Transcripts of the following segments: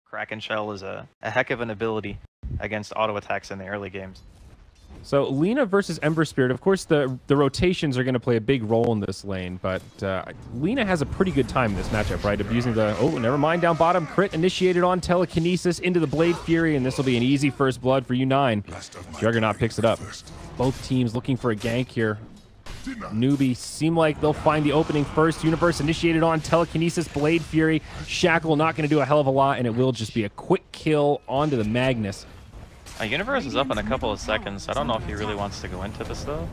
Kraken Shell is a heck of an ability against auto attacks in the early games. So Lina versus Ember Spirit, of course the rotations are going to play a big role in this lane, but Lina has a pretty good time in this matchup, right? Abusing the, oh, never mind, down bottom, crit initiated on telekinesis into the Blade Fury, and this will be an easy first blood for U9. Juggernaut picks it up. Both teams looking for a gank here. NEWBEE seem like they'll find the opening first. Universe initiated on telekinesis, Blade Fury. Shackle not going to do a hell of a lot, and it will just be a quick kill onto the Magnus. Universe is up in a couple of seconds. I don't know if he really wants to go into this, though.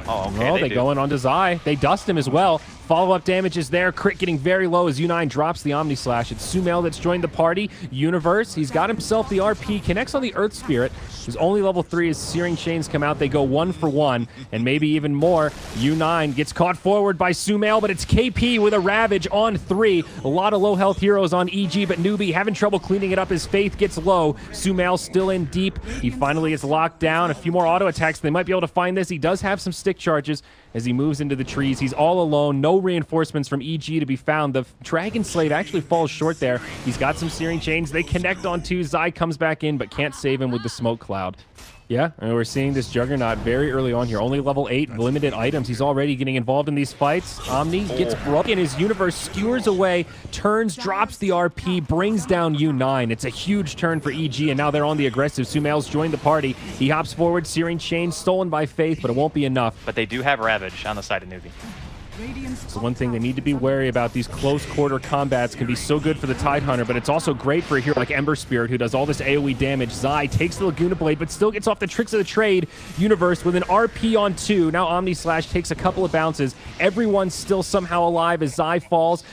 Oh, okay. No, they go in onto Zai. They dust him as well. Follow-up damage is there. Crit getting very low as U9 drops the Omni Slash. It's Sumail that's joined the party. Universe, he's got himself the RP. Connects on the Earth Spirit, who's only level 3 as Searing Chains come out. They go 1 for 1, and maybe even more. U9 gets caught forward by Sumail, but it's KP with a Ravage on 3. A lot of low-health heroes on EG, but NEWBEE having trouble cleaning it up. His Faith gets low. Sumail still in deep. He finally gets locked down. A few more auto attacks. They might be able to find this. He does have some stick charges as he moves into the trees. He's all alone. No reinforcements from EG to be found. The Dragon Slave actually falls short there. He's got some Searing Chains. They connect on 2. Zai comes back in, but can't save him with the smoke cloud. Yeah, and we're seeing this Juggernaut very early on here. Only level 8, limited items. He's already getting involved in these fights. Omni gets broken. His Universe skewers away, turns, drops the RP, brings down U9. It's a huge turn for EG, and now they're on the aggressive. Sumail's joined the party. He hops forward. Searing Chain stolen by Faith, but it won't be enough. But they do have Ravage on the side of NEWBEE. So one thing they need to be wary about, these close quarter combats can be so good for the Tidehunter, but it's also great for a hero like Ember Spirit who does all this AoE damage. Zai takes the Laguna Blade, but still gets off the tricks of the trade. Universe with an RP on 2. Now Omni Slash takes a couple of bounces. Everyone's still somehow alive as Zai falls.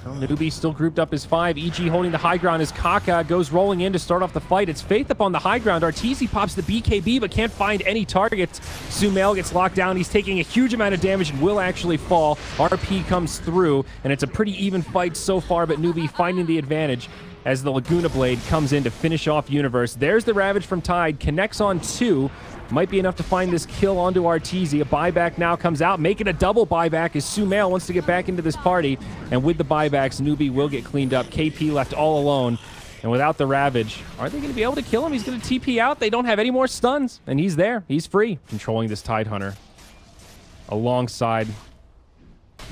Well, NEWBEE still grouped up as 5. EG holding the high ground as Kaka goes rolling in to start off the fight. It's Faith up on the high ground. Arteezy pops the BKB but can't find any targets. Sumail gets locked down. He's taking a huge amount of damage and will actually fall. RP comes through, and it's a pretty even fight so far, but NEWBEE finding the advantage as the Laguna Blade comes in to finish off Universe. There's the Ravage from Tide. Connects on 2. Might be enough to find this kill onto Arteezy. A buyback now comes out, making a double buyback as Sumail wants to get back into this party. And with the buybacks, NEWBEE will get cleaned up. KP left all alone. And without the Ravage, are they going to be able to kill him? He's going to TP out. They don't have any more stuns. And he's there. He's free. Controlling this Tidehunter alongside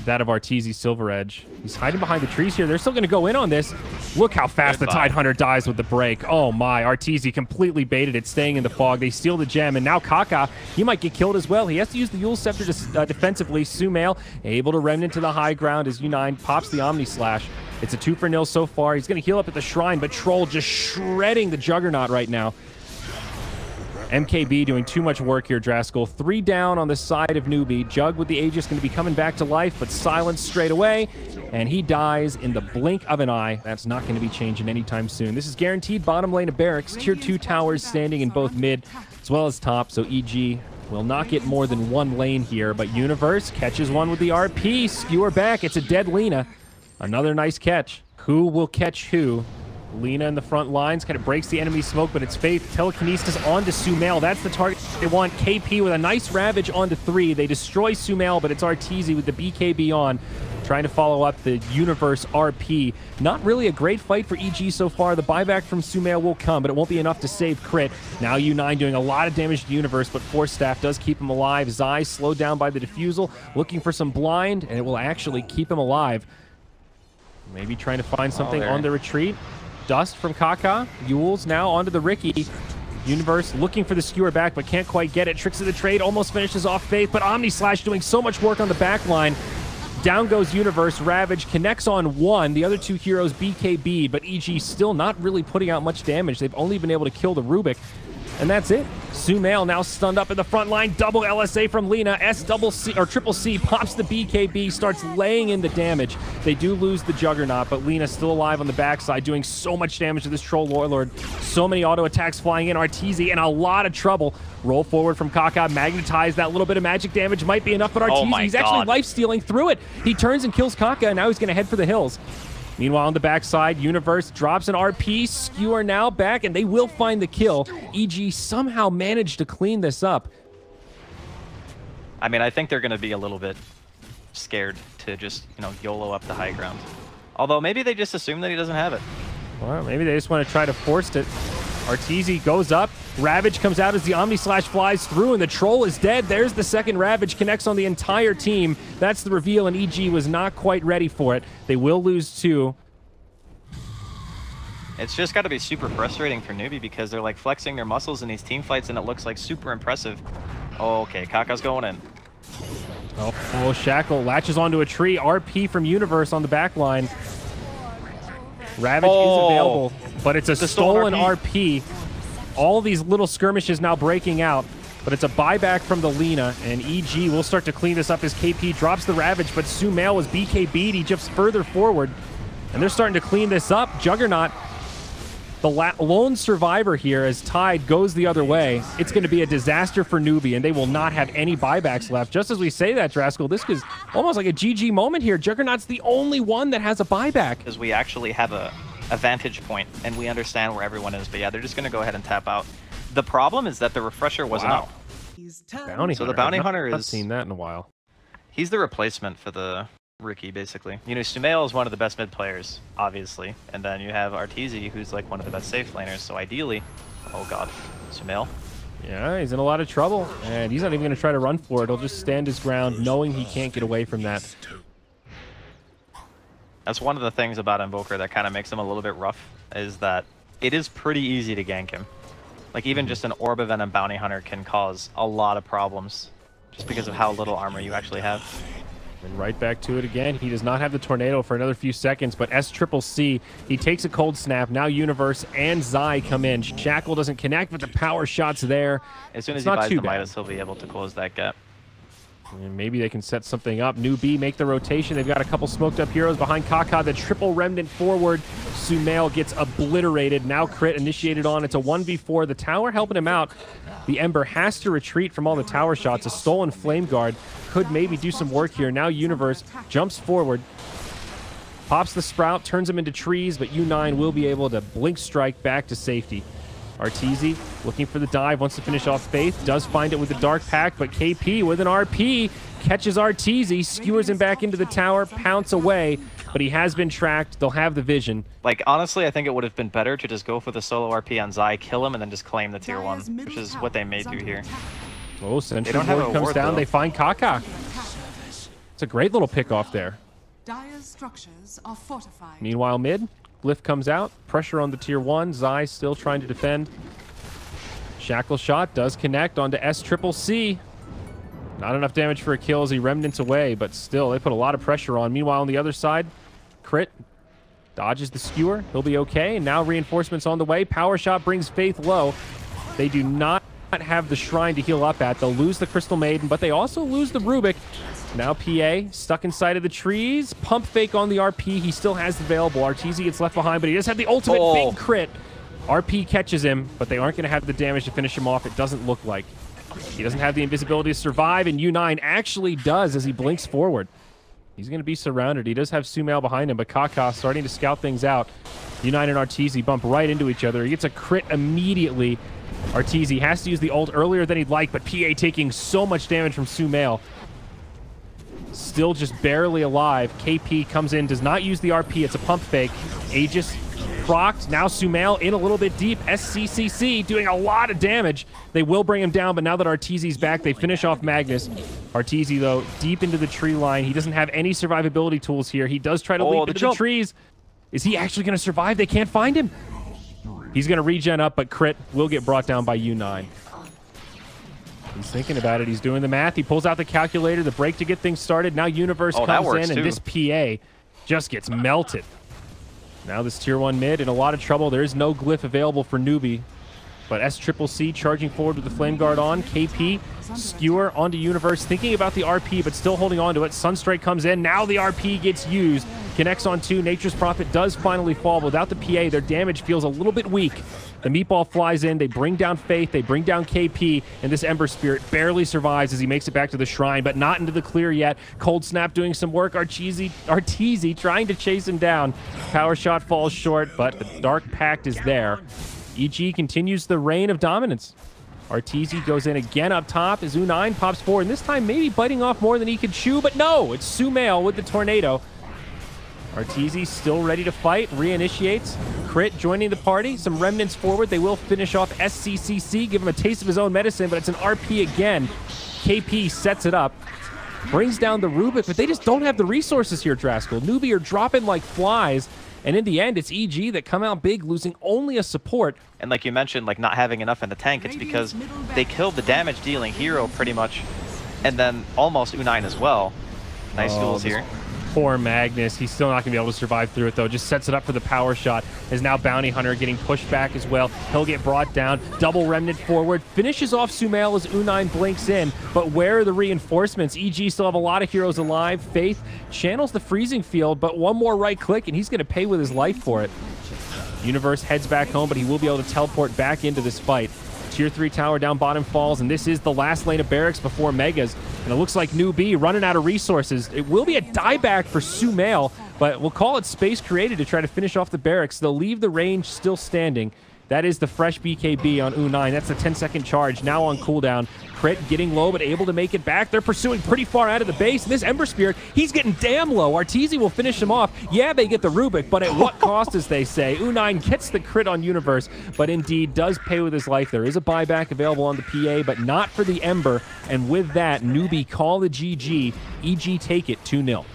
that of Arteezy Silver Edge. He's hiding behind the trees here. They're still going to go in on this. Look how fast the Tidehunter dies with the break. Oh my, Arteezy completely baited it, staying in the fog. They steal the gem, and now Kaka, he might get killed as well. He has to use the Yule Scepter defensively. Sumail able to remnant to the high ground as U9 pops the Omni Slash. It's a 2 for 0 so far. He's going to heal up at the shrine, but Troll just shredding the Juggernaut right now. MKB doing too much work here, Draskyl. 3 down on the side of NEWBEE. Jug with the Aegis going to be coming back to life, but silenced straight away. And he dies in the blink of an eye. That's not going to be changing anytime soon. This is guaranteed bottom lane of Barracks. Tier 2 towers standing in both mid as well as top. So EG will not get more than 1 lane here. But Universe catches one with the RP. Skewer back. It's a dead Lina. Another nice catch. Who will catch who? Lina in the front lines, kind of breaks the enemy smoke, but it's Faith. Telekinesis onto Sumail. That's the target they want. KP with a nice Ravage onto 3. They destroy Sumail, but it's Arteezy with the BKB on, trying to follow up the Universe RP. Not really a great fight for EG so far. The buyback from Sumail will come, but it won't be enough to save crit. Now U9 doing a lot of damage to Universe, but Force Staff does keep him alive. Zai slowed down by the Diffusal, looking for some blind, and it will actually keep him alive. Maybe trying to find something on the retreat. Dust from Kaka. Yules now onto the Ricky. Universe looking for the skewer back, but can't quite get it. Tricks of the trade almost finishes off Faith, but Omni Slash doing so much work on the back line. Down goes Universe. Ravage connects on 1. The other 2 heroes BKB, but EG still not really putting out much damage. They've only been able to kill the Rubik. And that's it. Sumail now stunned up in the front line. Double LSA from Lina. Triple C pops the BKB, starts laying in the damage. They do lose the Juggernaut, but Lina still alive on the backside, doing so much damage to this Troll Warlord. So many auto attacks flying in. Arteezy in a lot of trouble. Roll forward from Kaka. Magnetize. That little bit of magic damage might be enough, but Arteezy, he's actually life-stealing through it. He turns and kills Kaka, and now he's going to head for the hills. Meanwhile, on the backside, Universe drops an RP. Skewer now back, and they will find the kill. EG somehow managed to clean this up. I mean, I think they're going to be a little bit scared to just, YOLO up the high ground. Although maybe they just assume that he doesn't have it. Well, maybe they just want to try to force it. Arteezy goes up. Ravage comes out as the Omni Slash flies through, and the Troll is dead. There's the second Ravage, connects on the entire team. That's the reveal, and EG was not quite ready for it. They will lose 2. It's just got to be super frustrating for NEWBEE because they're like flexing their muscles in these team fights, and it looks like super impressive. Oh, okay, Kaka's going in. Oh, Shackle latches onto a tree. RP from Universe on the back line. Ravage is available, but it's a stolen RP. All these little skirmishes now breaking out, but it's a buyback from the Lina, and EG will start to clean this up as KP drops the Ravage, but Sumail was BKB'd. He jumps further forward, and they're starting to clean this up. Juggernaut, the lone survivor here, as Tide goes the other way. It's going to be a disaster for NEWBEE, and they will not have any buybacks left. Just as we say that, Draskyl, this is almost like a GG moment here. Juggernaut's the only one that has a buyback. Because we actually have a vantage point, and we understand where everyone is. But yeah, they're just going to go ahead and tap out. The problem is that the refresher wasn't out. Bounty so the bounty hunter is... I've seen that in a while. He's the replacement for the rookie, basically. You know, Sumail is one of the best mid players, obviously. And then you have Arteezy, who's like one of the best safe laners. So ideally... Oh god, Sumail. Yeah, he's in a lot of trouble. And he's not even going to try to run for it. He'll just stand his ground, knowing he can't get away from that. That's one of the things about Invoker that kind of makes him a little bit rough, is that it is pretty easy to gank him. Like, even just an Orb of Venom Bounty Hunter can cause a lot of problems, just because of how little armor you actually have. And right back to it again. He does not have the Tornado for another few seconds, but SCCC, he takes a cold snap. Now Universe and Zai come in. Shackle doesn't connect, but the power shot's there. As soon as he buys the Midas, he'll be able to close that gap. And maybe they can set something up. NEWBEE make the rotation. They've got a couple smoked up heroes behind Kaka. The triple remnant forward. Sumail gets obliterated. Now crit initiated on. It's a 1v4. The tower helping him out. The Ember has to retreat from all the tower shots. A stolen Flame Guard could maybe do some work here. Now Universe jumps forward. Pops the Sprout, turns him into trees, but U9 will be able to blink strike back to safety. Arteezy looking for the dive, wants to finish off Faith, does find it with the Dark Pact, but KP with an RP catches Arteezy, skewers him back into the tower, pounce away, but he has been tracked. They'll have the vision. Like, honestly, I think it would have been better to just go for the solo RP on Zai, kill him, and then just claim the tier 1, which is what they may do here. Oh, Sentry Ward comes down, they find Kaka. It's a great little pick off there. Dire's structures are fortified. Meanwhile, mid. Glyph comes out. Pressure on the tier 1. Zai still trying to defend. Shackle shot does connect onto SCCC. Not enough damage for a kill as he remnants away, but still, they put a lot of pressure on. Meanwhile, on the other side, Crit dodges the skewer. He'll be okay. And now reinforcements on the way. Power shot brings Faith low. They do not have the shrine to heal up at. They'll lose the Crystal Maiden, but they also lose the Rubik. Now PA stuck inside of the trees. Pump fake on the RP. He still has the available. Arteezy gets left behind, but he does have the ultimate big crit. RP catches him, but they aren't going to have the damage to finish him off. It doesn't look like. He doesn't have the invisibility to survive, and U9 actually does as he blinks forward. He's going to be surrounded. He does have Sumail behind him, but Kaka starting to scout things out. U9 and Arteezy bump right into each other. He gets a crit immediately. Arteezy has to use the ult earlier than he'd like, but PA taking so much damage from Sumail. Still just barely alive. KP comes in, does not use the RP. It's a pump fake. Aegis procced. Now Sumail in a little bit deep. SCCC doing a lot of damage. They will bring him down, but now that Arteezy's back, they finish off Magnus. Arteezy, though, deep into the tree line. He doesn't have any survivability tools here. He does try to leap into the trees. Is he actually going to survive? They can't find him. He's going to regen up, but crit will get brought down by U9. He's thinking about it. He's doing the math. He pulls out the calculator, the break to get things started. Now Universe comes in, and this PA just gets melted. Now this tier 1 mid in a lot of trouble. There is no glyph available for NEWBEE. But SCCC charging forward with the Flame Guard on. KP, skewer onto Universe, thinking about the RP, but still holding on to it. Sunstrike comes in. Now the RP gets used. Connects on 2. Nature's Prophet does finally fall. Without the PA, their damage feels a little bit weak. The meatball flies in. They bring down Faith. They bring down KP. And this Ember Spirit barely survives as he makes it back to the shrine, but not into the clear yet. Cold Snap doing some work. Arteezy trying to chase him down. Power shot falls short, but the Dark Pact is there. EG continues the reign of dominance. Arteezy goes in again up top as U9 pops forward, and this time maybe biting off more than he could chew, but no, it's Sumail with the Tornado. Arteezy still ready to fight, reinitiates. Crit joining the party. Some remnants forward. They will finish off SCCC, give him a taste of his own medicine, but it's an RP again. KP sets it up. Brings down the Rubik, but they just don't have the resources here, Draskyl. NEWBEE are dropping like flies, and in the end, it's EG that come out big, losing only a support. And like you mentioned, like not having enough in the tank, it's because they killed the damage-dealing hero pretty much, and then almost U9 as well. Nice duels here. Poor Magnus. He's still not going to be able to survive through it, though. Just sets it up for the power shot. Is now Bounty Hunter getting pushed back as well. He'll get brought down. Double Remnant forward. Finishes off Sumail as U9 blinks in. But where are the reinforcements? EG still have a lot of heroes alive. Faith channels the freezing field, but one more right click, and he's going to pay with his life for it. Universe heads back home, but he will be able to teleport back into this fight. Tier 3 tower down bottom falls, and this is the last lane of barracks before Megas. And it looks like NEWBEE running out of resources. It will be a dieback for Sumail, but we'll call it space created to try to finish off the barracks. They'll leave the range still standing. That is the fresh BKB on U9. That's a 10-second charge, now on cooldown. Crit getting low, but able to make it back. They're pursuing pretty far out of the base. And this Ember Spirit, he's getting damn low. Arteezy will finish him off. Yeah, they get the Rubik, but at what cost, as they say? U9 gets the crit on Universe, but indeed does pay with his life. There is a buyback available on the PA, but not for the Ember. And with that, NEWBEE call the GG. EG take it 2-0.